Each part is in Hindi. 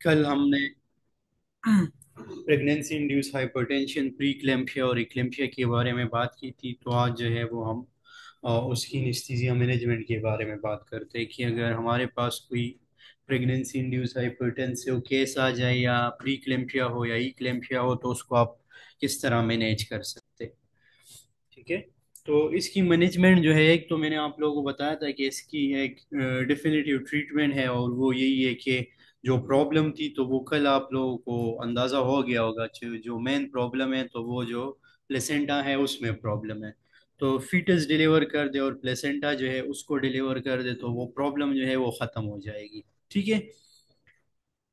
कल हमने प्रेगनेंसी इंड्यूस हाइपरटेंशन, प्री क्लैम्पिया और इक्लैम्पिया के बारे में बात की थी। तो आज जो है वो हम उसकी एनेस्थीसिया मैनेजमेंट के बारे में बात करते हैं कि अगर हमारे पास कोई प्रेगनेंसी इंड्यूस हाइपरटेंसिव केस आ जाए, या प्री क्लैम्पिया हो या इक्लैम्पिया हो, तो उसको आप किस तरह मैनेज कर सकते हैं। ठीक है। तो इसकी मैनेजमेंट जो है, एक तो मैंने आप लोगों को बताया था कि इसकी एक डिफिनेटिव ट्रीटमेंट है, और वो यही है कि जो प्रॉब्लम थी तो वो कल आप लोगों को अंदाज़ा हो गया होगा। जो मेन प्रॉब्लम है तो वो जो प्लेसेंटा है उसमें प्रॉब्लम है। तो फीटस डिलीवर कर दे और प्लेसेंटा जो है उसको डिलीवर कर दे, तो वो प्रॉब्लम जो है वो ख़त्म हो जाएगी। ठीक है।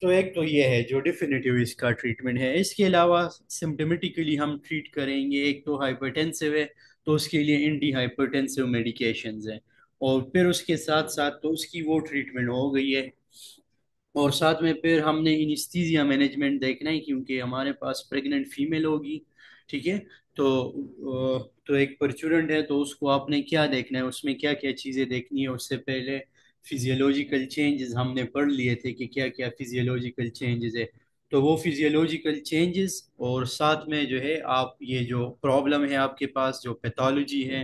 तो एक तो ये है जो डिफिनेटिव इसका ट्रीटमेंट है। इसके अलावा सिम्टोमेटिकली हम ट्रीट करेंगे। एक तो हाइपरटेंसिव है, तो उसके लिए एंटी हाइपरटेंसिव मेडिकेशंस हैं। और फिर उसके साथ साथ तो उसकी वो ट्रीटमेंट हो गई है। और साथ में फिर हमने इनिस्थीजिया मैनेजमेंट देखना है, क्योंकि हमारे पास प्रेग्नेंट फीमेल होगी। ठीक है। तो एक परचूरेंट है, तो उसको आपने क्या देखना है, उसमें क्या क्या चीज़ें देखनी है। उससे पहले फिजियोलॉजिकल चेंजेस हमने पढ़ लिए थे कि क्या क्या फिजियोलॉजिकल चेंजेस है। तो वो फिजियोलॉजिकल चेंजेस और साथ में जो है आप ये जो प्रॉब्लम है आपके पास, जो पैथोलॉजी है,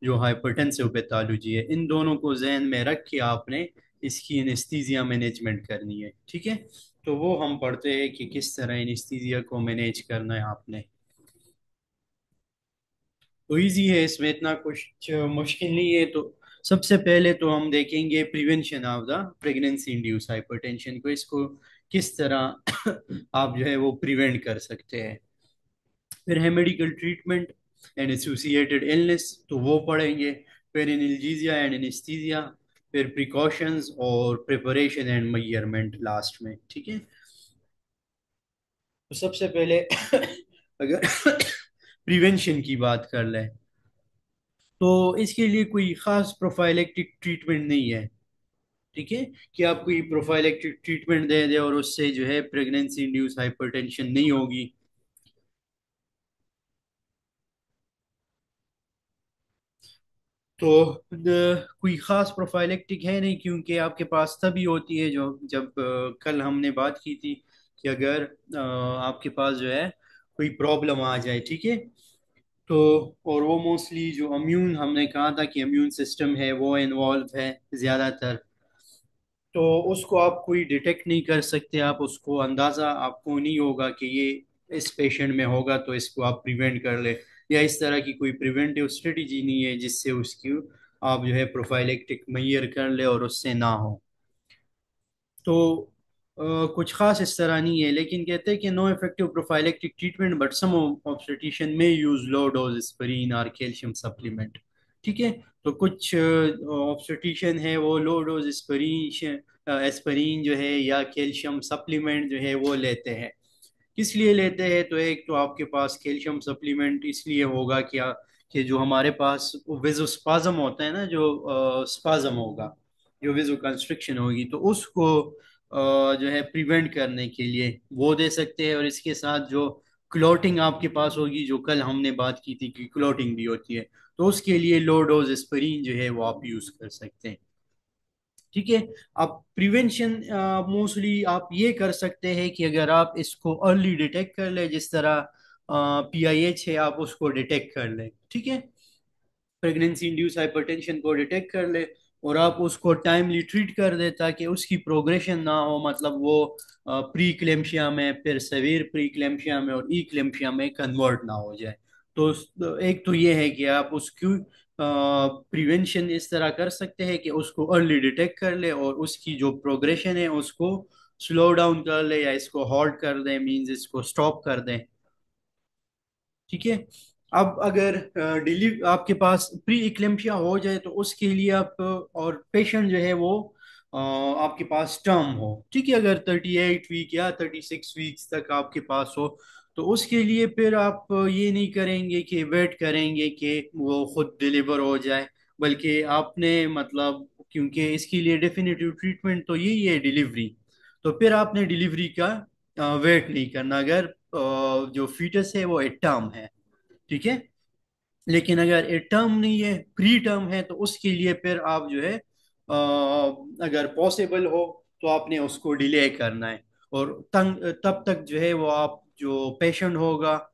जो हाइपरटेंसिव पैथोलॉजी है, इन दोनों को जहन में रख के आपने इसकी एनेस्थीसिया मैनेजमेंट करनी है। ठीक है। तो वो हम पढ़ते हैं कि किस तरह एनेस्थीसिया को मैनेज करना है आपने। तो इजी है, इसमें इतना कुछ मुश्किल नहीं है। तो सबसे पहले तो हम देखेंगे prevention of the pregnancy induce hypertension को, इसको किस तरह आप जो है वो प्रिवेंट कर सकते हैं। फिर है medical treatment and associated illness, तो वो पढ़ेंगे। फिर एनाल्जेसिया एंड एनेस्थीसिया। फिर प्रिकॉशंस और प्रिपरेशन एंड मेजरमेंट लास्ट में। ठीक है। तो सबसे पहले अगर प्रिवेंशन की बात कर लें, तो इसके लिए कोई खास प्रोफाइलेक्टिक ट्रीटमेंट नहीं है। ठीक है। कि आप कोई प्रोफाइलेक्टिक ट्रीटमेंट दे दे और उससे जो है प्रेगनेंसी इंड्यूस हाइपरटेंशन नहीं होगी। तो कोई खास प्रोफाइलेक्टिक है नहीं, क्योंकि आपके पास तभी होती है जो जब कल हमने बात की थी कि अगर आपके पास जो है कोई प्रॉब्लम आ जाए। ठीक है। तो और वो मोस्टली जो इम्यून, हमने कहा था कि इम्यून सिस्टम है वो इन्वॉल्व है ज़्यादातर। तो उसको आप कोई डिटेक्ट नहीं कर सकते, आप उसको अंदाज़ा आपको नहीं होगा कि ये इस पेशेंट में होगा, तो इसको आप प्रिवेंट कर ले। या इस तरह की कोई प्रिवेंटिव स्ट्रेटजी नहीं है जिससे उसकी आप जो है प्रोफाइलेक्टिक मैयर कर ले और उससे ना हो। तो कुछ खास इस तरह नहीं है, लेकिन कहते हैं कि no effective prophylactic treatment but some obstetrician में यूज लो डोज एस्पिरिन और कैल्शियम सप्लीमेंट। ठीक है। तो कुछ ऑब्स्टेट्रिशियन है वो लो डोज एस्पिरिन, एस्पिरिन जो है या कैल्शियम सप्लीमेंट जो है वो लेते हैं। किस लिए लेते हैं, तो एक तो आपके पास कैल्शियम सप्लीमेंट इसलिए होगा कि जो हमारे पास वेजोस्पाज्म होता है ना, जो स्पाज्म होगा, जो वेजो कंस्ट्रिक्शन होगी, तो उसको जो है प्रिवेंट करने के लिए वो दे सकते हैं। और इसके साथ जो क्लॉटिंग आपके पास होगी, जो कल हमने बात की थी कि क्लॉटिंग भी होती है, तो उसके लिए लो डोज एस्पिरिन जो है वो आप यूज कर सकते हैं। ठीक है। अब प्रिवेंशन मोस्टली आप ये कर सकते हैं कि अगर आप इसको अर्ली डिटेक्ट कर ले, जिस तरह PIH है आप उसको डिटेक्ट कर ले। ठीक है। प्रेगनेंसी इंड्यूस हाइपरटेंशन को डिटेक्ट कर ले और आप उसको टाइमली ट्रीट कर दे, ताकि उसकी प्रोग्रेशन ना हो, मतलब वो प्री क्लेम्शिया में, फिर सेवियर प्री क्लेम्शिया में और ई क्लेम्शिया में कन्वर्ट ना हो जाए। तो एक तो ये है कि आप उसकी प्रिवेंशन इस तरह कर सकते हैं कि उसको अर्ली डिटेक्ट कर ले और उसकी जो प्रोग्रेशन है उसको स्लो डाउन कर ले, या इसको हॉल्ट कर दें, मींस इसको स्टॉप कर दें। ठीक है। अब अगर डिलीव आपके पास प्री इक्लेम्पिया हो जाए, तो उसके लिए आप और पेशेंट जो है वो आपके पास टर्म हो। ठीक है। अगर 38 वीक या 36 वीक्स तक आपके पास हो, तो उसके लिए फिर आप ये नहीं करेंगे कि वेट करेंगे कि वो खुद डिलीवर हो जाए, बल्कि आपने मतलब, क्योंकि इसके लिए डेफिनेटिव ट्रीटमेंट तो यही है डिलीवरी, तो फिर आपने डिलीवरी का वेट नहीं करना, अगर जो फीटस है वो एट टर्म है। ठीक है। लेकिन अगर एट टर्म नहीं है, प्री टर्म है, तो उसके लिए फिर आप जो है अगर पॉसिबल हो तो आपने उसको डिले करना है। और तब तक जो है वो आप जो पेशेंट होगा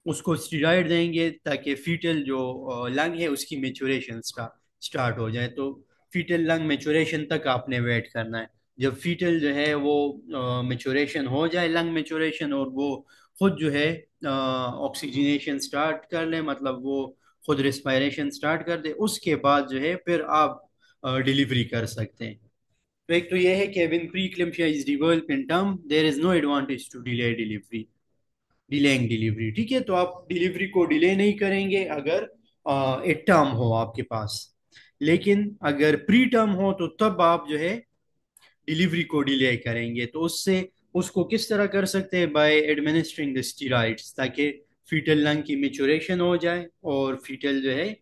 उसको स्टीरॉयड देंगे ताकि फीटल जो लंग है उसकी मेचुरेशन स्टार्ट हो जाए। तो फीटल लंग मेचुरेशन तक आपने वेट करना है। जब फीटल जो है वो मेचुरेशन हो जाए, लंग मेचुरेशन, और वो खुद जो है ऑक्सीजनेशन स्टार्ट कर ले, मतलब वो खुद रिस्पायरेशन स्टार्ट कर दे, उसके बाद जो है फिर आप डिलीवरी कर सकते हैं। तो एक तो ये है कि when preeclampsia is develop in term there is no advantage to delay delivery, delaying delivery. ठीक है, तो आप डिलीवरी को डिले नहीं करेंगे अगर एक टर्म हो आपके पास। लेकिन अगर प्री टर्म हो तो तब आप जो है डिलीवरी को डिले करेंगे। तो उससे उसको किस तरह कर सकते हैं? बाय एडमिनिस्ट्रिंग द स्टीरॉइड्स, ताकि फीटल लंग की मेचुरेशन हो जाए और फीटल जो है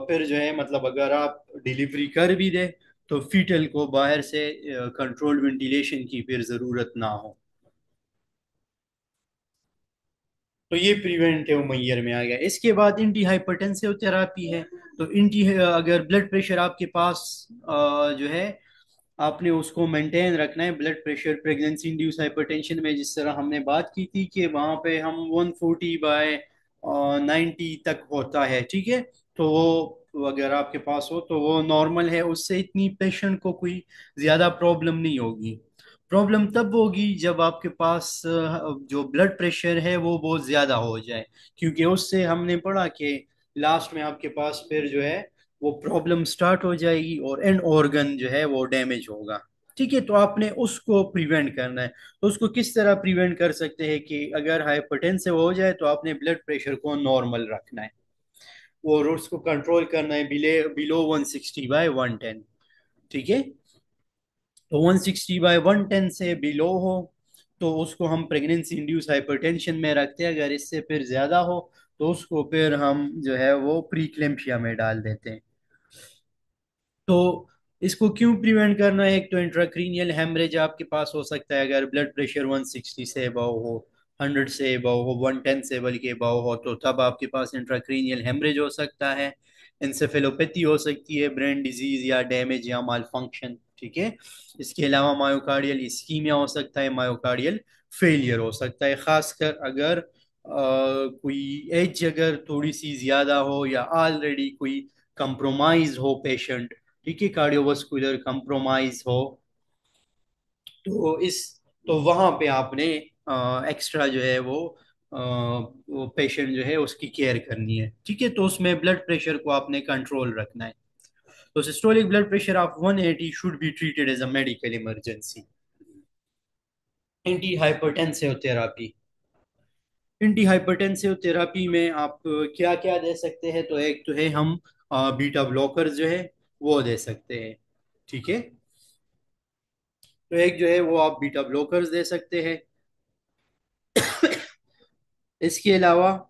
फिर जो है मतलब अगर आप डिलीवरी कर भी दे तो फीटल को बाहर से कंट्रोल्ड वेंटिलेशन की फिर ज़रूरत ना हो। तो ये प्रिवेंटिव मेजर में आ गया। इसके बाद एंटी हाइपरटेंसिव थेरापी है। तो एंटी अगर ब्लड प्रेशर आपके पास जो है आपने उसको मेंटेन रखना है। Blood pressure pregnancy induce hypertension में जिस तरह हमने बात की थी कि वहां पे हम 140/90 तक होता है, ठीक है। तो वो अगर आपके पास हो तो वो नॉर्मल है, उससे इतनी पेशेंट को कोई ज्यादा प्रॉब्लम नहीं होगी। प्रॉब्लम तब होगी जब आपके पास जो ब्लड प्रेशर है वो बहुत ज्यादा हो जाए, क्योंकि उससे हमने पढ़ा कि लास्ट में आपके पास फिर जो है वो प्रॉब्लम स्टार्ट हो जाएगी और एंड ऑर्गन जो है वो डैमेज होगा। ठीक है, तो आपने उसको प्रिवेंट करना है। तो उसको किस तरह प्रिवेंट कर सकते हैं कि अगर हाइपरटेंसिव हो जाए तो आपने ब्लड प्रेशर को नॉर्मल रखना है और उसको कंट्रोल करना है बिलो 160/110। ठीक है, तो 160/110 से बिलो हो तो उसको हम प्रेगनेंसी इंड्यूस हाइपरटेंशन में रखते हैं। अगर इससे फिर ज्यादा हो तो उसको फिर हम जो है वो प्रीक्लेम्पिया में डाल देते हैं। तो इसको क्यों प्रिवेंट करना है? एक तो इंट्राक्रीनियल हेमरेज आपके पास हो सकता है अगर ब्लड प्रेशर 160 से अबव हो, 100 से अबव हो, 110 से बल्कि अबव हो, तो तब आपके पास इंट्राक्रीनियल हेमरेज हो सकता है। इंसेफेलोपैथी हो सकती है, ब्रेन डिजीज या डैमेज या माल फंक्शन। ठीक है, इसके अलावा मायोकार्डियल इस्कीमिया हो सकता है, मायोकार्डियल फेलियर हो सकता है, खासकर अगर कोई एज अगर थोड़ी सी ज्यादा हो या ऑलरेडी कोई कंप्रोमाइज हो पेशेंट। ठीक है, कार्डियोवास्कुलर कंप्रोमाइज हो तो इस तो वहां पे आपने एक्स्ट्रा जो है वो पेशेंट जो है उसकी केयर करनी है। ठीक है, तो उसमें ब्लड प्रेशर को आपने कंट्रोल रखना है। तो systolic blood pressure of 180 should be treated as a medical emergency. Anti hypertensive therapy. Anti hypertensive therapy में आप क्या क्या दे सकते हैं? तो एक तो है हम बीटा ब्लॉकर जो है वो दे सकते हैं। ठीक है, तो एक जो है वो आप बीटा ब्लॉकर्स दे सकते हैं। इसके अलावा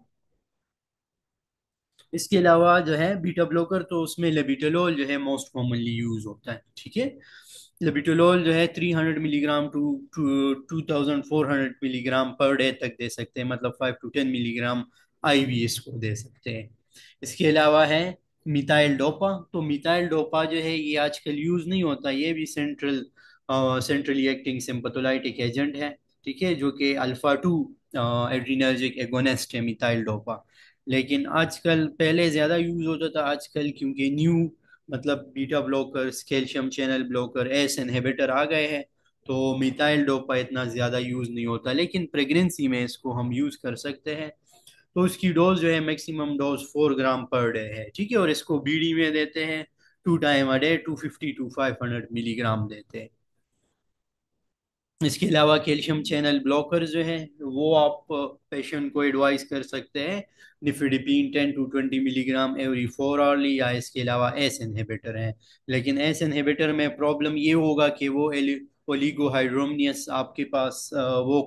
इसके अलावा जो है बीटा ब्लॉकर तो उसमें लेबिटोलोल जो है मोस्ट कॉमनली यूज होता है। ठीक है, लेबिटोलोल जो है 300 milligram to 2400 milligram per day तक दे सकते हैं, मतलब 5 to 10 मिलीग्राम आईवी इसको दे सकते हैं। इसके अलावा है मिथाइल डोपा। तो मिथाइल डोपा जो है ये आजकल यूज नहीं होता, ये भी सेंट्रली एक्टिंग सिंपैथोलाइटिक एजेंट है। ठीक है, जो कि अल्फा 2 एड्रीनर्जिक एगोनिस्ट है मिथाइल डोपा। लेकिन आजकल पहले ज्यादा यूज होता था, आजकल क्योंकि न्यू मतलब beta blockers, calcium channel blocker, ACE inhibitor आ गए हैं, तो मिथाइल डोपा इतना ज्यादा यूज नहीं होता। लेकिन प्रेगनेंसी में इसको हम यूज कर सकते हैं। तो उसकी डोज जो है मैक्सिमम डोज 4 ग्राम पर डे है। ठीक है, और इसको बीडी में देते हैं 2 time a day, 250 to 500 milligram देते हैं। इसके अलावा कैल्शियम चैनल ब्लॉकर जो है वो आप पेशेंट को एडवाइस कर सकते हैं nifedipine 10 to 20 milligram every 4 hourly, या इसके अलावा एस इनहिबिटर है। लेकिन एस इनहिबिटर में प्रॉब्लम ये होगा कि वो ओलिगोहाइड्रोमनियस आपके पास वो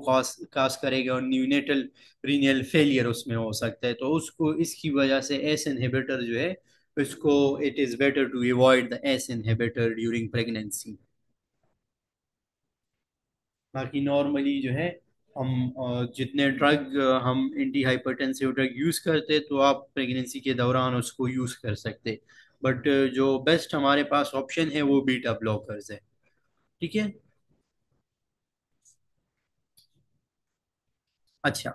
कास करेगा और न्यूनेटल रीनल फेलियर उसमें हो सकता है। तो उसको इसकी वजह से एस इनहिबिटर जो है इसको it is better to avoid the ACE inhibitor during pregnancy. बाकी नॉर्मली जो है हम जितने ड्रग हम एंटी हाइपरटेंसिव ड्रग यूज़ करते तो आप प्रेगनेंसी के दौरान उसको यूज़ कर सकते। बट जो बेस्ट हमारे पास ऑप्शन है वो बीटा ब्लॉकर्स है। ठीक है। अच्छा,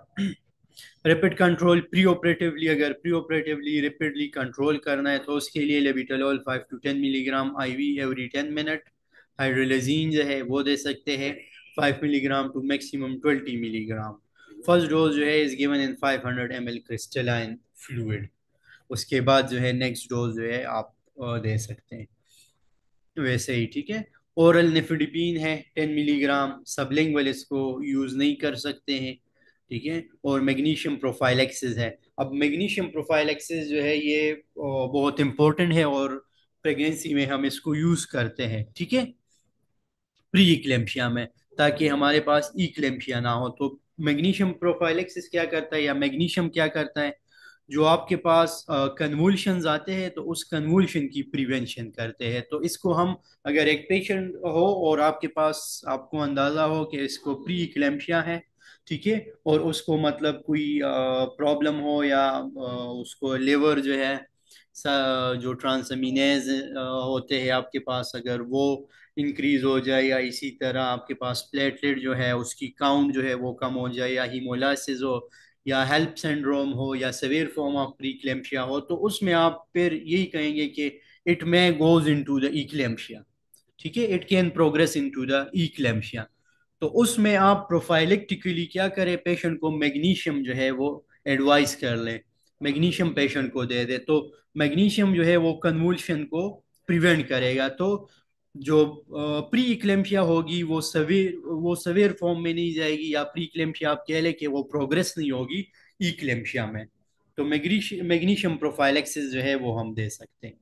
रैपिड कंट्रोल प्री ऑपरेटिवली, अगर प्री ऑपरेटिवली रैपिडली कंट्रोल करना है तो उसके लिए labetalol 5 to 10 milligram IV every 10 minute. Hydralazine जो है वो दे सकते हैं 5 milligram to maximum 20 milligram. First dose जो है is given in 500 ml crystalloid fluid. उसके बाद जो है नेक्स्ट डोज जो है आप दे सकते हैं वैसे ही, ठीक है। ओरल निफिडिपिन है 10 मिलीग्राम, सबलिंगुअल इसको यूज नहीं कर सकते हैं, ठीक है। और मैग्नीशियम प्रोफाइलेक्सिस है। अब मैग्नीशियम प्रोफाइलेक्सिस जो है ये बहुत इंपॉर्टेंट है, और प्रेगनेंसी में हम इसको यूज करते हैं, ठीक है, प्री इक्लेम्पिया में, ताकि हमारे पास इक्लेम्पिया ना हो। तो मैग्नीशियम प्रोफाइलेक्सिस क्या करता है, या मैग्नीशियम क्या करता है, जो आपके पास कन्वुल्शंस आते हैं तो उस कन्वुल्शन की प्रिवेंशन करते हैं। तो इसको हम, अगर एक पेशेंट हो और आपके पास आपको अंदाजा हो कि इसको प्री इक्लेम्पिया है, ठीक है, और उसको मतलब कोई प्रॉब्लम हो, या उसको लिवर जो है जो ट्रांसअमीनेज होते हैं आपके पास, अगर वो इंक्रीज हो जाए, या इसी तरह आपके पास प्लेटलेट जो है उसकी काउंट जो है वो कम हो जाए, या हीमोलाइसिस हो, या हेल्प सिंड्रोम हो, या सेवियर फॉर्म ऑफ प्रीक्लेम्पिया हो, तो उसमें आप फिर यही कहेंगे कि it may goes into the eclampsia, ठीक है, it can progress into the eclampsia. तो उसमें आप प्रोफाइलेक्टिकली क्या करें, पेशेंट को मैग्नीशियम जो है वो एडवाइस कर लें, मैग्नीशियम पेशेंट को दे दे। तो मैग्नीशियम जो है वो कन्वुल्शन को प्रिवेंट करेगा। तो जो प्री इक्लेम्पिया होगी वो सवेर फॉर्म में नहीं जाएगी, या प्री इक्लेम्पिया आप कह लें कि वो प्रोग्रेस नहीं होगी इक्लेम्पिया में। तो मैग्नीशियम प्रोफाइलेक्सिस जो है वो हम दे सकते हैं।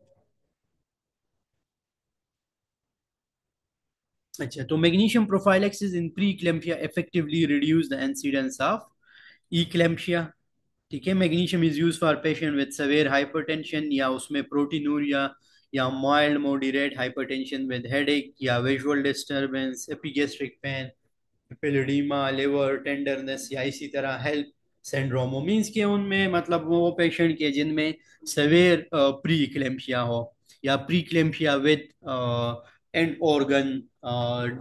अच्छा, तो magnesium prophylaxis in pre eclampsia effectively reduce the incidence of eclampsia, ठीक है। Magnesium is use for patient with severe hypertension, या उसमें प्रोटीनूरिया, या mild moderate hypertension with headache, या visual disturbance, epigastric pain, pedal oedema, liver tenderness, या इसी तरह हेल्प सिंड्रोम। मीन्स के उनमें मतलब वो पेशेंट के जिनमें सवेयर प्री इक्लेम्पिया हो, या प्री इक्लेम्पिया विद एंड ऑर्गन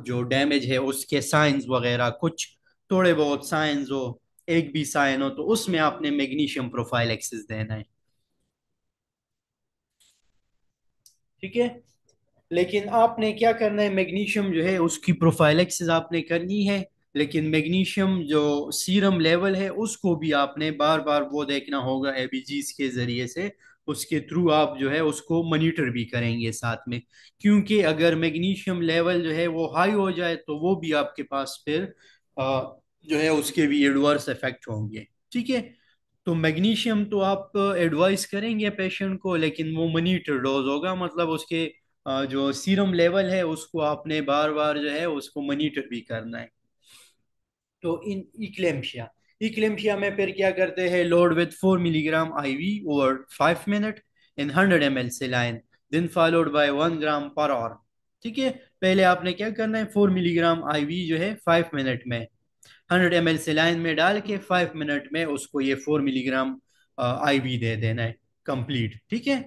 जो डैमेज है उसके साइंस वगैरह, कुछ थोड़े बहुत साइंस हो, एक भी साइन हो, तो उसमें आपने मैग्नीशियम प्रोफाइल एक्सेस देना है, ठीक है। लेकिन आपने क्या करना है, मैग्नीशियम जो है उसकी प्रोफाइलेक्सिस आपने करनी है, लेकिन मैग्नीशियम जो सीरम लेवल है उसको भी आपने बार बार वो देखना होगा एबीजीज के जरिए से, उसके थ्रू आप जो है उसको मॉनिटर भी करेंगे साथ में। क्योंकि अगर मैग्नीशियम लेवल जो है वो हाई हो जाए तो वो भी आपके पास फिर जो है उसके भी एडवर्स इफेक्ट होंगे, ठीक है। तो मैग्नीशियम तो आप एडवाइस करेंगे पेशेंट को, लेकिन वो मॉनिटर डोज होगा, मतलब उसके जो सीरम लेवल है उसको आपने बार बार जो है उसको मॉनिटर भी करना है। तो इन इक्लेम्पिया इक्लेम्पिया में फिर क्या करते हैं, load with 4 milligram IV over 5 minute in 100 ml saline, then followed by 1 gram per hour, ठीक है। पहले आपने क्या करना है, 4 मिलीग्राम आईवी जो है 5 मिनट में 100 ml सेलाइन में डाल के 5 मिनट में उसको ये 4 मिलीग्राम आईवी दे देना है कंप्लीट, ठीक है।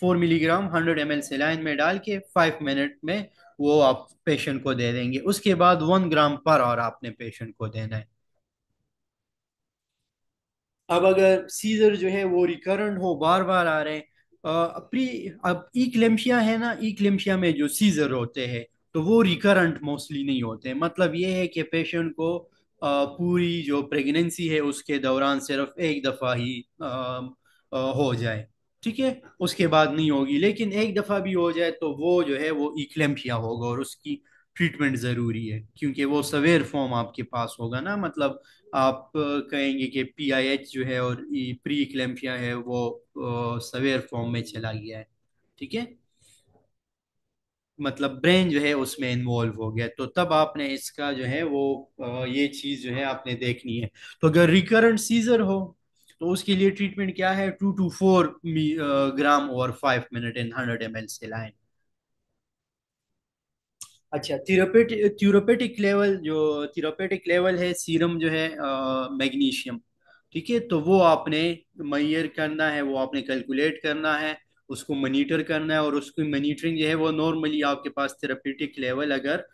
4 मिलीग्राम 100 ml सेलाइन में डाल के 5 मिनट में वो आप पेशेंट को दे देंगे। उसके बाद 1 ग्राम पर आवर आपने पेशेंट को देना है। अब अगर सीजर जो है वो रिकरेंट हो, बार बार आ रहे हैं, प्री अब इक्लेम्पिया है ना, इक्लेम्पिया में जो सीजर होते हैं तो वो रिकरेंट मोस्टली नहीं होते। मतलब ये है कि पेशेंट को पूरी जो प्रेगनेंसी है उसके दौरान सिर्फ एक दफा ही हो जाए, ठीक है, उसके बाद नहीं होगी। लेकिन एक दफा भी हो जाए तो वो जो है वो इक्लेम्पिया होगा, और उसकी ट्रीटमेंट जरूरी है, क्योंकि वो सवेयर फॉर्म आपके पास होगा ना। मतलब आप कहेंगे कि पीआईएच जो है और प्री इक्लेम्पिया है वो सवेयर फॉर्म में चला गया है, ठीक है, मतलब ब्रेन जो है उसमें इन्वॉल्व हो गया, तो तब आपने इसका जो है वो ये चीज जो है आपने देखनी है। तो अगर रिकरेंट सीजर हो तो उसके लिए ट्रीटमेंट क्या है, 2 to 4 ग्राम और 5 मिनट इन 100 ml से लाएं। अच्छा, थ्योरेपेटिक लेवल, जो थ्योरेपेटिक लेवल है सीरम जो है मैग्नीशियम, ठीक है, तो वो आपने मैयर करना है, वो आपने कैलकुलेट करना है। उसको मॉनिटर करना है, और उसकी मॉनिटरिंग जो है वो नॉर्मली आपके पास थेरापेटिक लेवल अगर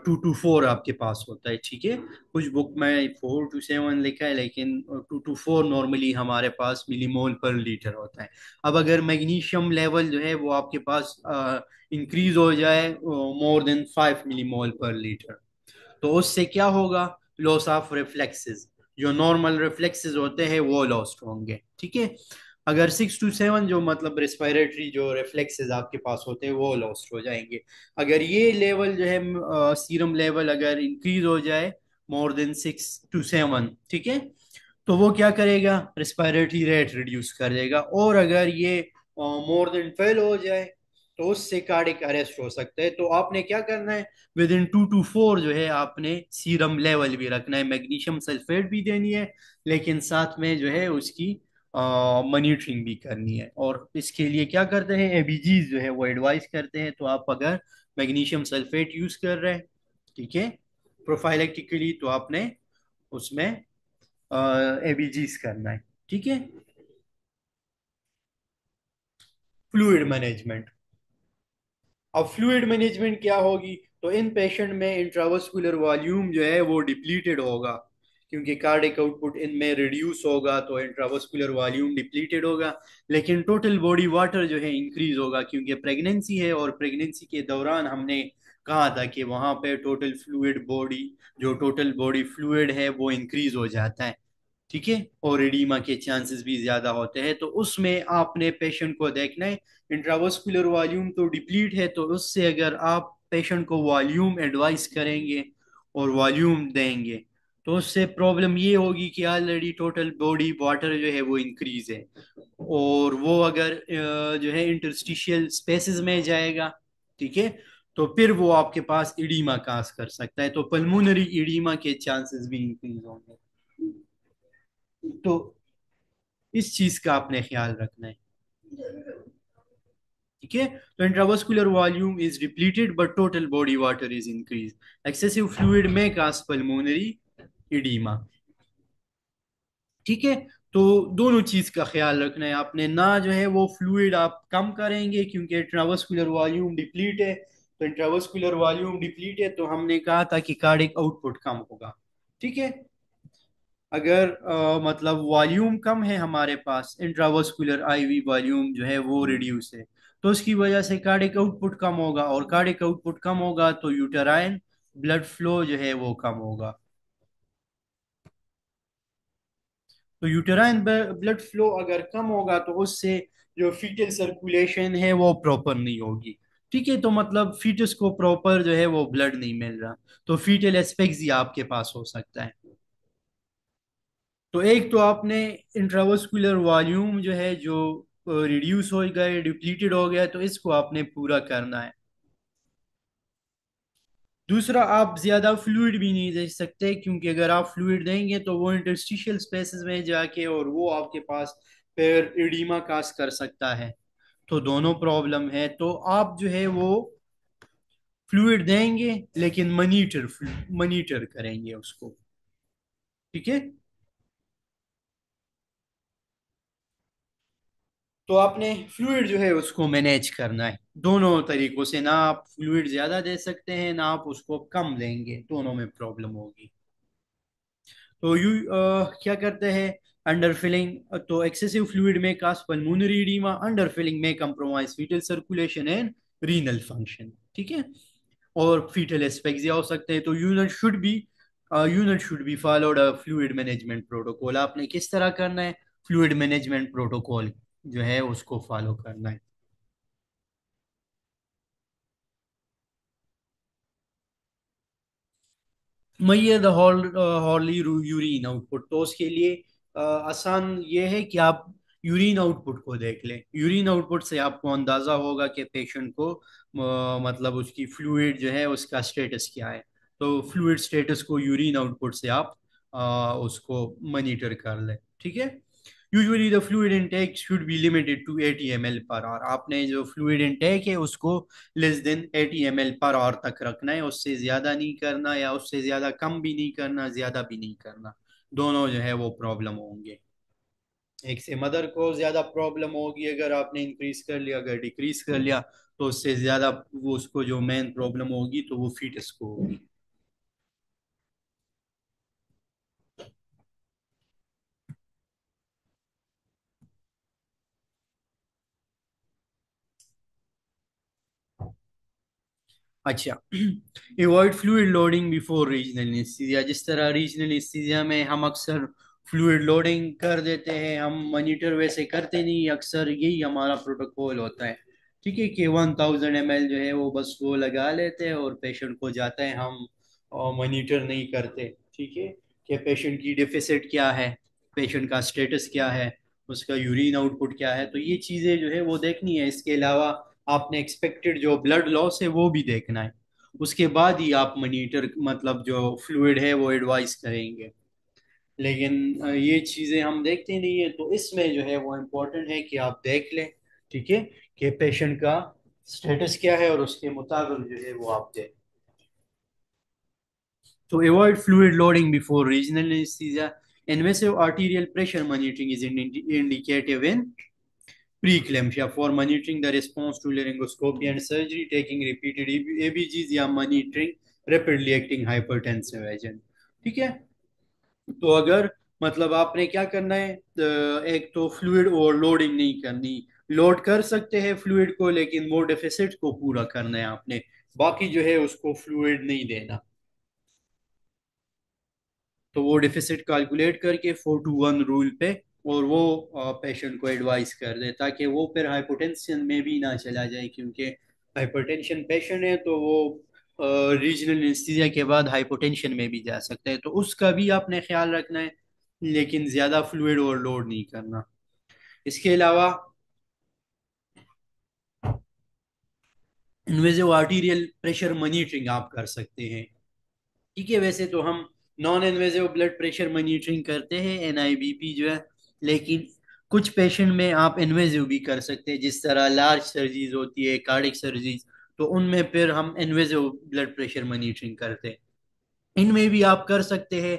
2 to 4 आपके पास होता है, ठीक है। कुछ बुक में 4 to 7 लिखा है, लेकिन 2 to 4 नॉर्मली हमारे पास मिलीमोल पर लीटर होता है। अब अगर मैग्नीशियम लेवल जो है वो आपके पास इंक्रीज हो जाए more than 5 मिलीमोल पर लीटर, तो उससे क्या होगा? लॉस ऑफ रिफ्लेक्सेस, जो नॉर्मल रिफ्लेक्सेस होते हैं वो लॉस्ट होंगे, ठीक है। अगर 6 to 7, जो मतलब रेस्पिरेटरी जो रिफ्लेक्सेस आपके पास होते हैं वो लॉस्ट हो जाएंगे। अगर ये लेवल जो है सीरम लेवल अगर इंक्रीज हो जाए more than 6 to 7, ठीक है, तो वो क्या करेगा? रेस्पिरेटरी रेट रिड्यूस कर देगा। और अगर ये more than 12 हो जाए तो उससे कार्डिक अरेस्ट हो सकता है। तो आपने क्या करना है? विद इन 2 to 4 जो है आपने सीरम लेवल भी रखना है, मैग्नीशियम सल्फेट भी देनी है, लेकिन साथ में जो है उसकी मॉनिटरिंग भी करनी है। और इसके लिए क्या करते हैं, एबीजीज जो है वो एडवाइस करते हैं। तो आप अगर मैग्नीशियम सल्फेट यूज कर रहे हैं, ठीक है, प्रोफाइलेक्टिकली, तो आपने उसमें एबीजीज करना है, ठीक है। Fluid management. अब फ्लूइड मैनेजमेंट क्या होगी? तो इन पेशेंट में इंट्रावस्कुलर वॉल्यूम जो है वो डिप्लीटेड होगा, क्योंकि कार्डिक आउटपुट इनमें रिड्यूस होगा, तो इंट्रावस्कुलर वॉल्यूम डिप्लीटेड होगा। लेकिन टोटल बॉडी वाटर जो है इंक्रीज होगा, क्योंकि प्रेगनेंसी है, और प्रेगनेंसी के दौरान हमने कहा था कि वहां पे टोटल फ्लूइड बॉडी, जो टोटल बॉडी फ्लूइड है वो इंक्रीज हो जाता है, ठीक है। और एडिमा के चांसेस भी ज्यादा होते हैं। तो उसमें आपने पेशेंट को देखना है, इंट्रावस्कुलर वॉल्यूम तो डिप्लीट है, तो उससे अगर आप पेशेंट को वॉल्यूम एडवाइस करेंगे और वॉल्यूम देंगे, तो उससे प्रॉब्लम ये होगी कि ऑलरेडी टोटल बॉडी वाटर जो है वो इंक्रीज है, और वो अगर जो है इंटरस्टिशियल स्पेसेस में जाएगा, ठीक है, तो फिर वो आपके पास इडीमा काज कर सकता है, तो पल्मोनरी इडीमा के चांसेस भी इंक्रीज होंगे। तो इस चीज का आपने ख्याल रखना है, ठीक है। तो intravascular volume is depleted but total body water is increase, excessive fluid में कास पल्मोनरी इडीमा, ठीक है। तो दोनों चीज का ख्याल रखना है आपने, ना जो है वो फ्लूइड आप कम करेंगे, क्योंकि इंट्रावस्कुलर वॉल्यूम डिप्लीट है। तो इंट्रावस्कुलर वॉल्यूम डिप्लीट है, तो हमने कहा था कि कार्डिक आउटपुट कम होगा, ठीक है। अगर मतलब वॉल्यूम कम है हमारे पास, इंट्रावस्कुलर आईवी वॉल्यूम जो है वो रिड्यूस है, तो उसकी वजह से कार्डिक आउटपुट कम होगा, और कार्डिक आउटपुट कम होगा तो यूटेराइन ब्लड फ्लो जो है वो कम होगा। तो यूटेराइन ब्लड फ्लो अगर कम होगा तो उससे जो फीटल सर्कुलेशन है वो प्रॉपर नहीं होगी, ठीक है। तो मतलब फीटस को प्रॉपर जो है वो ब्लड नहीं मिल रहा, तो फीटल एस्पेक्सिया आपके पास हो सकता है। तो एक तो आपने इंट्रावस्कुलर वॉल्यूम जो है जो रिड्यूस हो गए, डिप्लीटेड हो गया, तो इसको आपने पूरा करना है। दूसरा, आप ज्यादा फ्लूइड भी नहीं दे सकते, क्योंकि अगर आप फ्लूइड देंगे तो वो इंटरस्टिशियल स्पेसेस में जाके और वो आपके पास फिर एडिमा काज कर सकता है। तो दोनों प्रॉब्लम है। तो आप जो है वो फ्लूइड देंगे, लेकिन मनीटर मनीटर करेंगे उसको, ठीक है। तो आपने फ्लूइड जो है उसको मैनेज करना है दोनों तरीकों से, ना आप फ्लूइड ज्यादा दे सकते हैं, ना आप उसको कम देंगे, दोनों में प्रॉब्लम होगी। तो क्या करते हैं? अंडर फिलिंग, तो एक्सेसिव फ्लूइड में cause pulmonary oedema, under filling में compromise foetal circulation and renal function, ठीक है। और फीटल एस्पेक्सिया हो सकते हैं। तो unit should be followed a fluid management protocol. आपने किस तरह करना है? फ्लूइड मैनेजमेंट प्रोटोकॉल जो है उसको फॉलो करना है। मैयर द हॉर्ली यूरिन आउटपुट, तो उसके लिए आसान ये है कि आप यूरिन आउटपुट को देख लें। यूरिन आउटपुट से आपको अंदाजा होगा कि पेशेंट को मतलब उसकी फ्लूइड जो है उसका स्टेटस क्या है। तो फ्लूइड स्टेटस को यूरिन आउटपुट से आप उसको मॉनिटर कर लें, ठीक है। Usually the fluid intake should be limited to 80 ml per hour. आपने जो फ्लूइड इनटेक है उसको less than 80 ml per hour तक रखना है, उससे ज्यादा नहीं करना, या उससे ज्यादा कम भी नहीं करना, ज्यादा भी नहीं करना। दोनों जो है वो प्रॉब्लम होंगे। एक से मदर को ज्यादा प्रॉब्लम होगी अगर आपने इंक्रीज कर लिया, अगर डिक्रीज कर लिया तो उससे ज्यादा वो उसको जो मेन प्रॉब्लम होगी तो वो फीटस को होगी। अच्छा। Avoid fluid loading before regional anaesthesia. जिस तरह रीजनल एनेस्थीसिया में हम अक्सर फ्लूइड लोडिंग कर देते हैं, हम मॉनिटर वैसे करते नहीं, अक्सर यही हमारा प्रोटोकॉल होता है। ठीक है कि 1000 ml जो है वो बस वो लगा लेते हैं और पेशेंट को जाता है, हम मॉनिटर नहीं करते। ठीक है कि पेशेंट की डेफिसिट क्या है, पेशेंट का स्टेटस क्या है, उसका यूरिन आउटपुट क्या है, तो ये चीज़ें जो है वो देखनी है। इसके अलावा आपने एक्सपेक्टेड जो ब्लड लॉस है वो भी देखना है। उसके बाद ही आप मॉनिटर मतलब जो फ्लूइड है वो एडवाइस करेंगे। लेकिन ये चीज़ें हम देखते नहीं है, तो इसमें जो है वो इम्पोर्टेंट है कि आप देख लें। ठीक है कि पेशेंट का स्टेटस क्या है और उसके मुताबिक जो है वो आप दें। To avoid fluid loading before regional anesthesia, invasive arterial pressure monitoring is indicative in preeclampsia. For monitoring the response to laryngoscopy and surgery, taking repeated ABGs या monitoring rapidly acting hypertensive agent। ठीक है। तो अगर मतलब आपने क्या करना है, एक तो फ्लूइड ओवरलोडिंग नहीं करनी। लोड कर सकते हैं फ्लूइड को, लेकिन वो डेफिसिट को पूरा करना है आपने। बाकी जो है उसको फ्लूइड नहीं देना। तो वो डिफिसिट कैलकुलेट करके 4-to-1 रूल पे और वो पेशेंट को एडवाइस कर दे, ताकि वो फिर हाइपोटेंशन में भी ना चला जाए, क्योंकि हाइपरटेंशन पेशेंट है तो वो रीजनल एनेस्थीसिया के बाद हाइपोटेंशन में भी जा सकता है, तो उसका भी आपने ख्याल रखना है। लेकिन ज़्यादा फ्लूइड ओवरलोड नहीं करना। इसके अलावा इन्वेजिव आर्टीरियल प्रेशर मॉनिटरिंग आप कर सकते हैं। ठीक है, वैसे तो हम non invasive blood pressure monitoring करते हैं, एनआईबीपी जो है। लेकिन कुछ पेशेंट में आप इन्वेजिव भी कर सकते हैं, जिस तरह लार्ज सर्जरीज होती है, कार्डिक सर्जरीज, तो उनमें फिर हम इन्वेजिव ब्लड प्रेशर मॉनिटरिंग करते हैं। इनमें भी आप कर सकते हैं।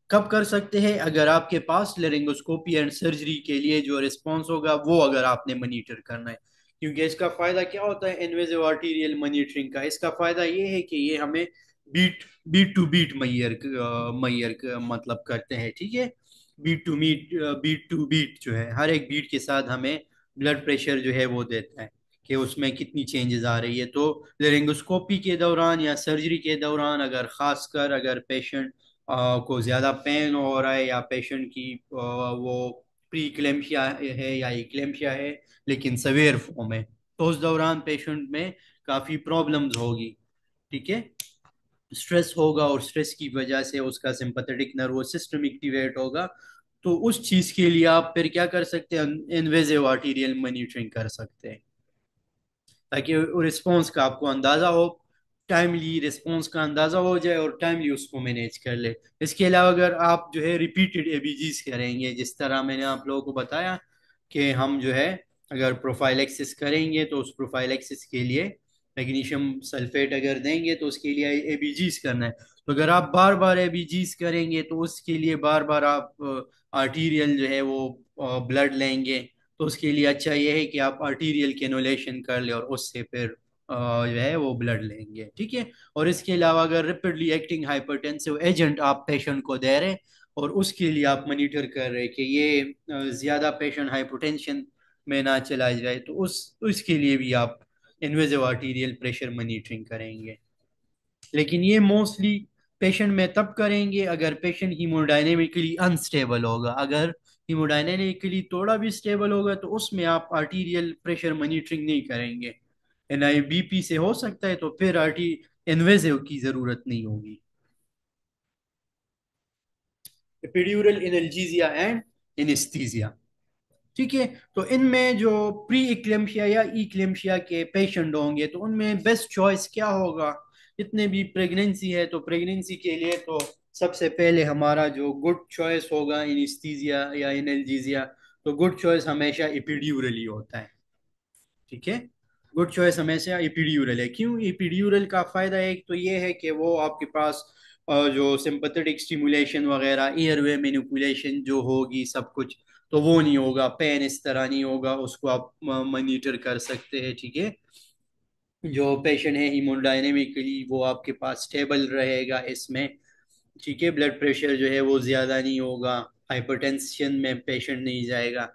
कब कर सकते हैं? अगर आपके पास लेरिंगोस्कोपी एंड सर्जरी के लिए जो रिस्पॉन्स होगा वो अगर आपने मॉनिटर करना है। क्योंकि इसका फायदा क्या होता है इन्वेजिव आर्टीरियल मॉनिटरिंग का? इसका फायदा ये है कि ये हमें बीट बीट टू बीट मतलब करते हैं। ठीक है, बीट टू बीट जो है, हर एक बीट के साथ हमें ब्लड प्रेशर जो है वो देता है कि उसमें कितनी चेंजेस आ रही है। तो लेरिंगोस्कोपी के दौरान या सर्जरी के दौरान, अगर खासकर अगर पेशेंट को ज़्यादा पेन हो रहा है, या पेशेंट की वो प्री क्लेम्शिया है या इक्लेम्शिया है लेकिन सवेयर फॉर्म है, तो उस दौरान पेशेंट में काफ़ी प्रॉब्लम्स होगी। ठीक है, स्ट्रेस होगा और स्ट्रेस की वजह से उसका सिंपैथेटिक नर्वस सिस्टम एक्टिवेट होगा। तो उस चीज़ के लिए आप फिर क्या कर सकते हैं, इन्वेजिव आर्टीरियल मॉनिटरिंग कर सकते हैं, ताकि रिस्पॉन्स का आपको अंदाजा हो, टाइमली रिस्पॉन्स का अंदाजा हो जाए और टाइमली उसको मैनेज कर ले। इसके अलावा अगर आप जो है रिपीटेड एबीजीज करेंगे, जिस तरह मैंने आप लोगों को बताया कि हम जो है अगर प्रोफाइलेक्सिस करेंगे तो उस प्रोफाइलेक्सिस के लिए मैग्नीशियम सल्फेट अगर देंगे तो उसके लिए एबीजीज करना है। तो अगर आप बार बार एबीजीज करेंगे तो उसके लिए बार बार आप आर्टीरियल जो है वो ब्लड लेंगे। तो उसके लिए अच्छा ये है कि आप आर्टीरियल कैनुलेशन कर ले और उससे फिर जो है वो ब्लड लेंगे। ठीक है। और इसके अलावा अगर रैपिडली एक्टिंग हाइपरटेंसिव एजेंट आप पेशेंट को दे रहे हैं और उसके लिए आप मॉनिटर कर रहे हैं कि ये ज्यादा पेशेंट हाइपोटेंशन में ना चला जाए, तो उस उसके लिए भी आप इन्वेजिव आर्टीरियल प्रेशर मॉनिटरिंग करेंगे। लेकिन ये मोस्टली पेशेंट में तब करेंगे अगर पेशेंट हीमोडायनेमिकली अनस्टेबल होगा। अगर हीमोडायनेमिकली थोड़ा भी स्टेबल होगा तो उसमें आप आर्टीरियल प्रेशर मॉनिटरिंग नहीं करेंगे। एनआईबीपी से हो सकता है तो फिर आर्टी इन्वेजिव की जरूरत नहीं होगी। Epidural analgesia and anaesthesia. ठीक है। तो इनमें जो प्री इक्लेम्शिया या इक्लेम्शिया के पेशेंट होंगे तो उनमें बेस्ट चॉइस क्या होगा? जितने भी प्रेगनेंसी है तो प्रेगनेंसी के लिए तो सबसे पहले हमारा जो गुड चॉइस होगा एनेस्थीसिया या एनाल्जेसिया, तो गुड चॉइस हमेशा एपिड्यूरल ही होता है। ठीक है, गुड चॉइस हमेशा एपीड्यूरल है। क्यों एपीड्यूरल का फायदा? एक तो ये है कि वो आपके पास जो सिंपैथेटिक स्टिमुलेशन वगैरह, एयरवे मैनिपुलेशन जो होगी सब कुछ, तो वो नहीं होगा, पेन इस तरह नहीं होगा, उसको आप मॉनिटर कर सकते हैं, ठीक है। जो पेशेंट है हीमोडायनेमिकली वो आपके पास स्टेबल रहेगा इसमें, ठीक है। ब्लड प्रेशर जो है वो ज़्यादा नहीं होगा, हाइपरटेंशन में पेशेंट नहीं जाएगा।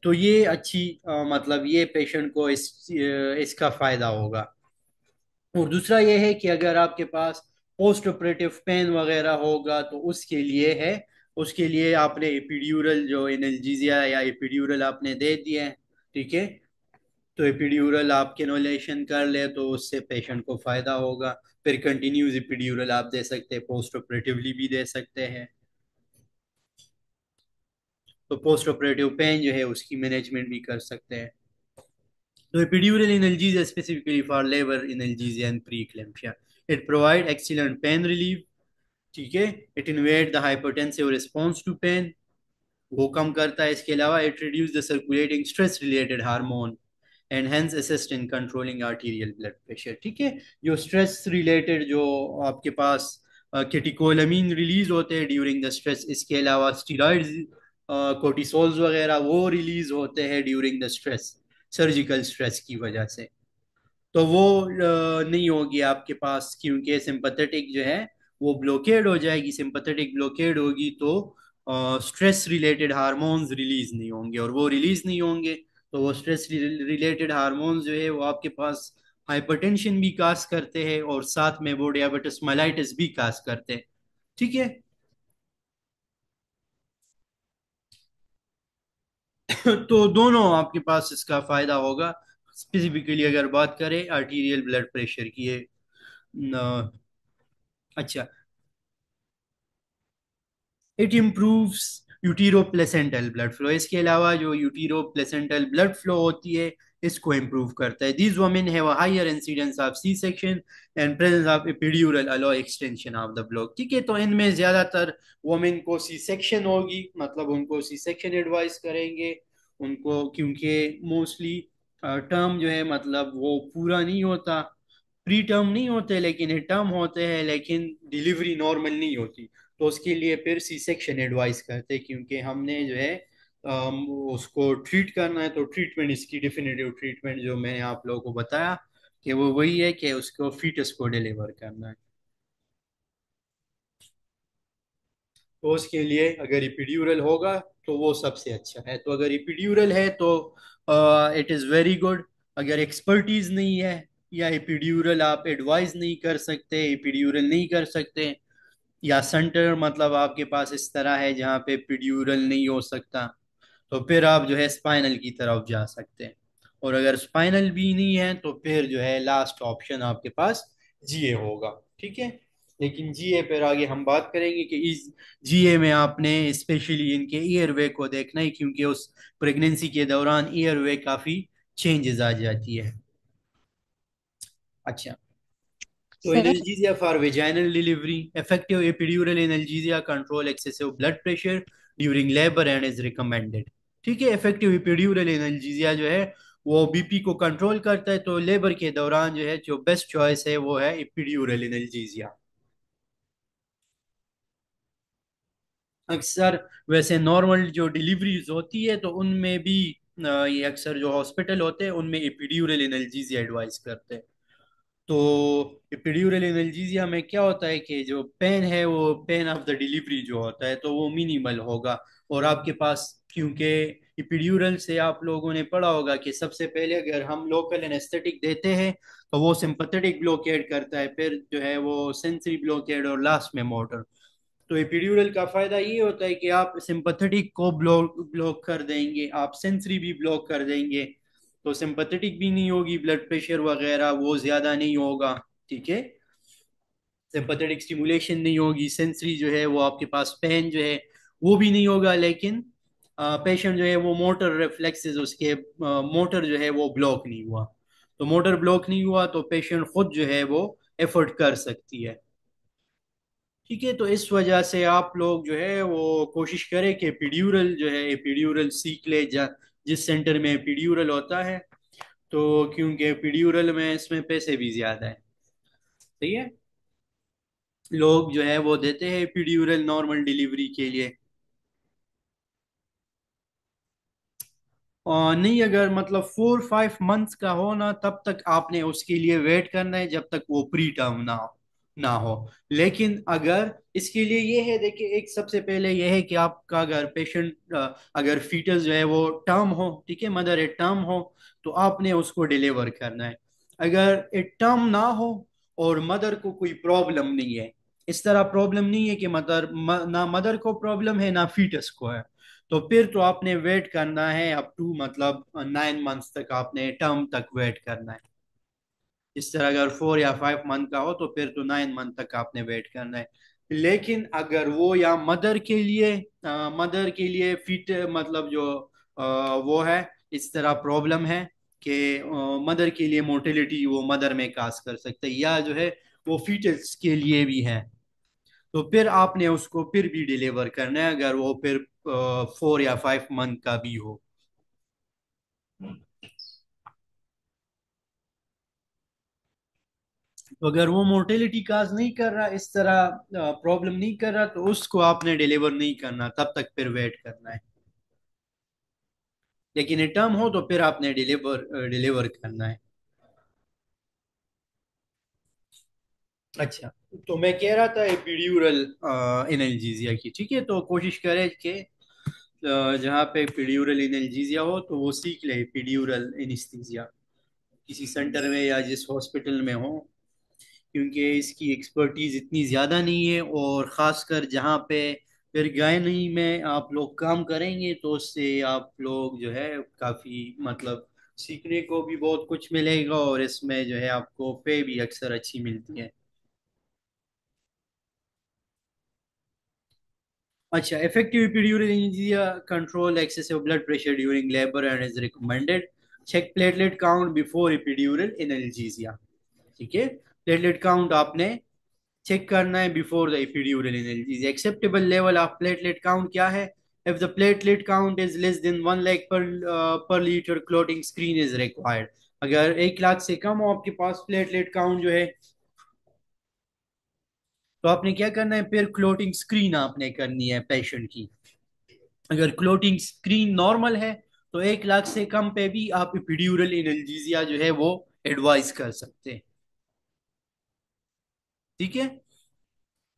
तो ये अच्छी मतलब ये पेशेंट को इसका फ़ायदा होगा। और दूसरा ये है कि अगर आपके पास पोस्ट ऑपरेटिव पेन वगैरह होगा तो उसके लिए है, उसके लिए आपने एपिड्यूरल जो एनाल्जेसिया या एपिड्यूरल आपने दे दिया है, ठीक है। तो एपिड्यूरल आप कैनोलेशन कर ले तो उससे पेशेंट को फायदा होगा। फिर कंटिन्यूस एपिड्यूरल आप दे सकते हैं, पोस्ट ऑपरेटिवली भी दे सकते हैं। तो पोस्ट ऑपरेटिव पेन जो है उसकी मैनेजमेंट भी कर सकते हैं। तो epidural analgesia specifically for labor analgesia and preeclampsia. It provide excellent pain relief, ठीक है। It invade the hypertensive response to pain, वो कम करता है। इसके अलावा it reduce the circulating stress related hormone and hence assist in controlling arterial blood pressure, ठीक है। जो स्ट्रेस रिलेटेड जो आपके पास केटिकोलामीन रिलीज होते हैं ड्यूरिंग द स्ट्रेस, इसके अलावा स्टीरॉइड्स, कोर्टिसोल्स वगैरह वो रिलीज होते हैं during the stress, surgical stress की वजह से। तो वो नहीं होगी आपके पास, क्योंकि सिंपैथेटिक जो है वो ब्लॉकेड हो जाएगी। सिंपैथेटिक ब्लॉकेड होगी तो स्ट्रेस रिलेटेड हार्मोन्स रिलीज नहीं होंगे, और वो रिलीज नहीं होंगे तो वो स्ट्रेस रिलेटेड हार्मोन्स जो है वो आपके पास हाइपरटेंशन भी काज करते हैं और साथ में वो डायबिटिस मेलाइटिस भी काज करते हैं, ठीक है। तो दोनों आपके पास इसका फायदा होगा। स्पेसिफिकली अगर बात करें आर्टीरियल ब्लड प्रेशर की है। अच्छा, it improves utero placental blood flow, इसके अलावा जो यूटीरो प्लेसेंटल ब्लड फ्लो होती है इसको इम्प्रूव करता है। These women have a higher incidence of C section and presence of epidural allow extension of the block, ठीक है। तो इनमें ज्यादातर वुमेन को सी सेक्शन होगी, मतलब उनको सी सेक्शन एडवाइस करेंगे उनको, क्योंकि मोस्टली टर्म जो है मतलब वो पूरा नहीं होता, प्री टर्म नहीं होते लेकिन टर्म होते हैं, लेकिन डिलीवरी नॉर्मल नहीं होती। तो उसके लिए फिर सी सेक्शन एडवाइस करते हैं, क्योंकि हमने जो है उसको ट्रीट करना है। तो ट्रीटमेंट इसकी डिफिनेटिव ट्रीटमेंट जो मैंने आप लोगों को बताया कि वो वही है कि उसको फीटस को डिलीवर करना है। तो उसके लिए अगर इपिड्यूरल होगा तो वो सबसे अच्छा है। तो अगर इपिड्यूरल है तो इट इज़ वेरी गुड। अगर एक्सपर्टीज नहीं है या एपिड्यूरल आप एडवाइस नहीं कर सकते, एपिड्यूरल नहीं कर सकते, या सेंटर मतलब आपके पास इस तरह है जहाँ पे एपिड्यूरल नहीं हो सकता, तो फिर आप जो है स्पाइनल की तरफ जा सकते हैं। और अगर स्पाइनल भी नहीं है तो फिर जो है लास्ट ऑप्शन आपके पास जीए होगा, ठीक है। लेकिन जीए पर आगे हम बात करेंगे कि इस जीए में आपने स्पेशली इनके ईयरवे को देखना है, क्योंकि उस प्रेगनेंसी के दौरान ईयरवे काफ़ी चेंजेस आ जाती है। अच्छा, तो sir. Analgesia for vaginal delivery, effective epidural analgesia control excessive blood pressure during labour and is recommended, ठीक है। इफेक्टिव एपिड्यूरल एनाल्जेसिया जो है वो बीपी को कंट्रोल करता है, तो लेबर के दौरान जो है जो बेस्ट चॉइस है वो है एपिड्यूरल एनाल्जेसिया। अक्सर वैसे नॉर्मल जो डिलीवरीज होती है तो उनमें भी ये अक्सर जो हॉस्पिटल होते हैं उनमें एपिड्यूरल एनाल्जेसिया एडवाइस करते हैं। तो एपिड्यूरल एनाल्जेसिया में क्या होता है कि जो पेन है वो पेन ऑफ द डिलीवरी जो होता है तो वो मिनिमल होगा। और आपके पास, क्योंकि एपिड्यूरल से आप लोगों ने पढ़ा होगा कि सबसे पहले अगर हम लोकल एनेस्थेटिक देते हैं तो वो सिंपैथेटिक ब्लॉकेड करता है, फिर जो है वो सेंसरी ब्लॉकेड और लास्ट में मोटर। तो एपिड्यूरल का फायदा ये होता है कि आप सिंपैथेटिक को ब्लॉक ब्लॉक कर देंगे, आप सेंसरी भी ब्लॉक कर देंगे, तो सिंपैथेटिक भी नहीं होगी, ब्लड प्रेशर वगैरह वो ज्यादा नहीं होगा, ठीक है। सिंपैथेटिक स्टिमुलेशन नहीं होगी, सेंसरी जो है वो आपके पास पेन जो है वो भी नहीं होगा, लेकिन पेशेंट जो है वो मोटर रिफ्लेक्सेस उसके मोटर जो है वो ब्लॉक नहीं हुआ। तो मोटर ब्लॉक नहीं हुआ तो पेशेंट खुद जो है वो एफर्ट कर सकती है, ठीक है। तो इस वजह से आप लोग जो है वो कोशिश करें कि एपिड्यूरल जो है एपिड्यूरल सीख ले जिस सेंटर में एपिड्यूरल होता है। तो क्योंकि एपिड्यूरल में इसमें पैसे भी ज्यादा है, सही है। लोग जो है वो देते हैं एपिड्यूरल नॉर्मल डिलीवरी के लिए। नहीं, अगर मतलब 4-5 मंथ्स का हो ना, तब तक आपने उसके लिए वेट करना है जब तक वो प्री टर्म ना हो। लेकिन अगर इसके लिए ये है, देखिए, एक सबसे पहले ये है कि आपका अगर पेशेंट, अगर फीटस जो है वो टर्म हो, ठीक है, मदर एट टर्म हो, तो आपने उसको डिलीवर करना है। अगर एट टर्म ना हो और मदर को कोई प्रॉब्लम नहीं है, इस तरह प्रॉब्लम नहीं है कि ना मदर को प्रॉब्लम है ना फीटस को है, तो फिर तो आपने वेट करना है अप टू मतलब 9 मंथ्स तक, आपने टर्म तक वेट करना है। इस तरह अगर 4 या 5 मंथ का हो तो फिर तो 9 मंथ तक आपने वेट करना है। लेकिन अगर वो या मदर के लिए फिट मतलब जो वो है, इस तरह प्रॉब्लम है कि मदर के लिए मोर्टेलिटी वो मदर में काज कर सकते हैं, या जो है वो फीटल्स के लिए भी है, तो फिर आपने उसको फिर भी डिलीवर करना है, अगर वो फिर 4 या 5 मंथ का भी हो। तो अगर वो मोर्टेलिटी काज नहीं कर रहा, इस तरह प्रॉब्लम नहीं कर रहा, तो उसको आपने डिलीवर नहीं करना, तब तक फिर वेट करना है। लेकिन टर्म हो तो फिर आपने डिलीवर करना है। अच्छा, तो मैं कह रहा था एपिड्यूरल एनाल्जेसिया की, ठीक है, तो कोशिश करें कि जहाँ पे एपिड्यूरल एनाल्जेसिया हो तो वो सीख ले एपिड्यूरल एनेस्थीसिया, किसी सेंटर में या जिस हॉस्पिटल में हो, क्योंकि इसकी एक्सपर्टीज इतनी ज़्यादा नहीं है, और ख़ासकर जहाँ पे फिर गायनी में आप लोग काम करेंगे तो उससे आप लोग जो है काफ़ी मतलब सीखने को भी बहुत कुछ मिलेगा, और इसमें जो है आपको पे भी अक्सर अच्छी मिलती है। अच्छा, effective epidural anesthesia control excessive blood pressure during labor and is recommended. Check platelet count before epidural analgesia. ठीक है, प्लेटलेट काउंट आपने चेक करना है before the epidural analgesia. Acceptable level of platelet count क्या है? If the platelet count is less than 1 lakh per liter, clotting screen is required. अगर 1 लाख से कम हो आपके पास प्लेटलेट काउंट जो है, तो आपने क्या करना है, फिर क्लोटिंग स्क्रीन आपने करनी है पेशेंट की। अगर क्लोटिंग स्क्रीन नॉर्मल है तो 1 लाख से कम पे भी आप एपिड्यूरल एनाल्जेसिया जो है वो एडवाइस कर सकते हैं। ठीक है,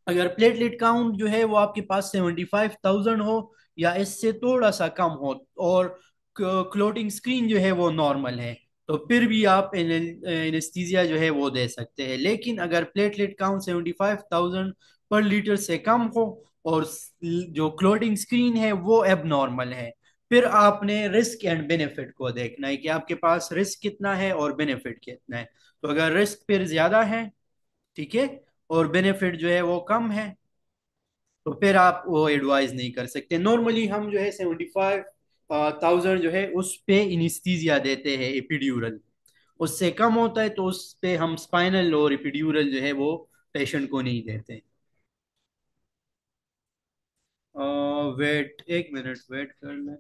अगर प्लेटलेट काउंट जो है वो आपके पास 75,000 हो या इससे थोड़ा सा कम हो, और क्लोटिंग स्क्रीन जो है वो नॉर्मल है, तो फिर भी आप एनेस्थीसिया जो है वो दे सकते हैं। लेकिन अगर प्लेटलेट काउंट 75,000 पर लीटर से कम हो और जो क्लोटिंग स्क्रीन है वो एब नॉर्मल है, फिर आपने रिस्क एंड बेनिफिट को देखना है कि आपके पास रिस्क कितना है और बेनिफिट कितना है। तो अगर रिस्क फिर ज्यादा है, ठीक है, और बेनिफिट जो है वो कम है, तो फिर आप वो एडवाइस नहीं कर सकते। नॉर्मली हम जो है 75,000 जो है उस पे इनिस्थीजिया देते हैं एपिड्यूरल। उससे कम होता है तो उस पे हम स्पाइनल और एपिड्यूरल जो है वो पेशेंट को नहीं देते। वेट, 1 मिनट वेट कर लें।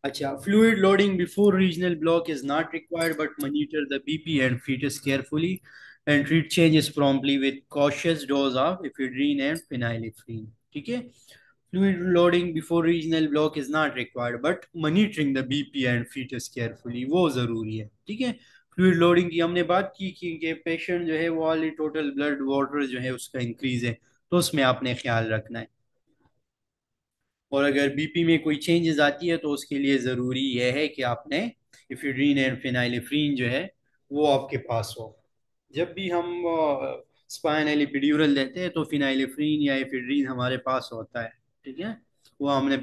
अच्छा, fluid loading before regional block is not required, but monitor the BP and fetus carefully and treat changes promptly with cautious dose of ephedrine and phenylephrine. ठीक है, fluid loading before regional block is not required, but monitoring the BP and fetus carefully वो ज़रूरी है। ठीक है, फ्लूइड लोडिंग की हमने बात की कि पेशेंट जो है वो ऑलरेडी टोटल ब्लड वाटर जो है उसका इंक्रीज है, तो उसमें आपने ख्याल रखना है। और अगर बीपी में कोई चेंजेस आती है तो उसके लिए ज़रूरी यह है कि आपने इफिड्रीन एंड फिनाइलिफ्रीन जो है वो आपके पास हो। जब भी हम स्पाइनल एपिड्यूरल देते हैं तो फिनाइलिफ्रीन या इफिड्रीन हमारे पास होता है। ठीक है, वो हमने